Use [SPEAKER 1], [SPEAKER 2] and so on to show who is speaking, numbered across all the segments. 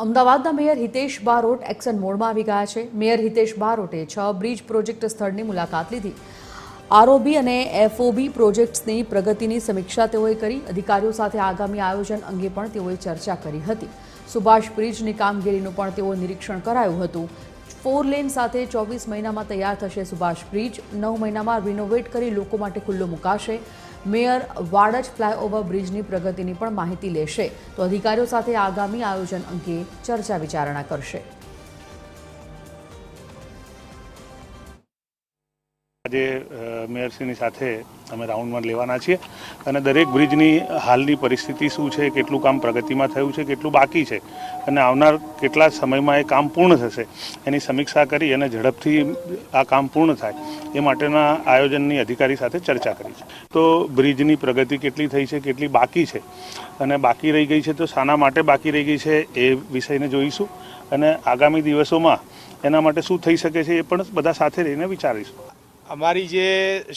[SPEAKER 1] અમદાવાદના mayor Hitesh Barot action મોડમાં આવી ગયા છે। મેયર હિતેશ બારોટે 6 બ્રિજ પ્રોજેક્ટ સ્થળની મુલાકાત લીધી। આરઓબી અને એફઓબી પ્રોજેક્ટ્સની પ્રગતિની સમીક્ષા તેઓએ કરી। અધિકારીઓ સાથે આગામી આયોજન અંગે પણ તેઓએ ચર્ચા કરી હતી। સુભાષ બ્રિજની કામગીરીનું પણ તેઓએ નિરીક્ષણ કરાયું હતું। 4 લેન સાથે 24 મહિનામાં તૈયાર થશે સુભાષ બ્રિજ। 9 મહિનામાં રિનોવેટ કરી લોકો માટે ખુલ્લો મુકાશે। મેયર વાડજ ફ્લાયઓવર બ્રિજની પ્રગતિની પણ માહિતી લેશે તો અધિકારીઓ સાથે આગામી આયોજન અંગે ચર્ચા વિચારણા કરશે।
[SPEAKER 2] આજે મેયરશ્રીની સાથે અમે રાઉન્ડમાં લેવાના છીએ અને દરેક બ્રિજની હાલની પરિસ્થિતિ શું છે, કેટલું કામ પ્રગતિમાં થયું છે, કેટલું બાકી છે અને આવનાર કેટલા સમયમાં એ કામ પૂર્ણ થશે એની સમીક્ષા કરી અને ઝડપથી આ કામ પૂર્ણ થાય એ માટેના આયોજનની અધિકારી સાથે ચર્ચા કરી છે। તો બ્રિજની પ્રગતિ કેટલી થઈ છે, કેટલી બાકી છે અને બાકી રહી ગઈ છે તો શાના માટે બાકી રહી ગઈ છે એ વિષયને જોઈશું અને આગામી દિવસોમાં એના માટે શું થઈ શકે છે એ પણ બધા સાથે રહીને વિચારીશું।
[SPEAKER 3] અમારી જે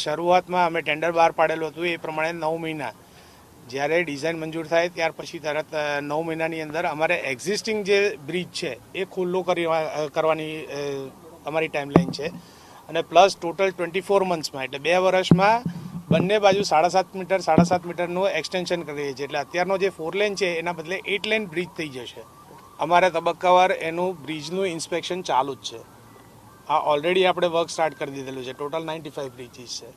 [SPEAKER 3] શરૂઆતમાં અમે ટેન્ડર બહાર પાડેલું હતું એ પ્રમાણે 9 મહિના જ્યારે ડિઝાઇન મંજૂર થાય ત્યાર પછી તરત 9 મહિનાની અંદર અમારે એક્ઝિસ્ટિંગ જે બ્રિજ છે એ ખુલ્લો કરવાની અમારી ટાઈમલાઈન છે અને પ્લસ ટોટલ 24 મંથ્સમાં એટલે 2 વર્ષમાં બંને બાજુ 7.5 મીટરનું એક્સટેન્શન કરીએ છીએ। એટલે અત્યારનો જે 4 લેન છે એના બદલે 8 લેન બ્રિજ થઈ જશે। અમારે તબક્કાવાર એનું બ્રિજનું ઇન્સ્પેક્શન ચાલુ જ છે। ઓલરેડી આપણે વર્ક સ્ટાર્ટ કરી દીધેલું છે। ટોટલ 95 બ્રિજીસ છે।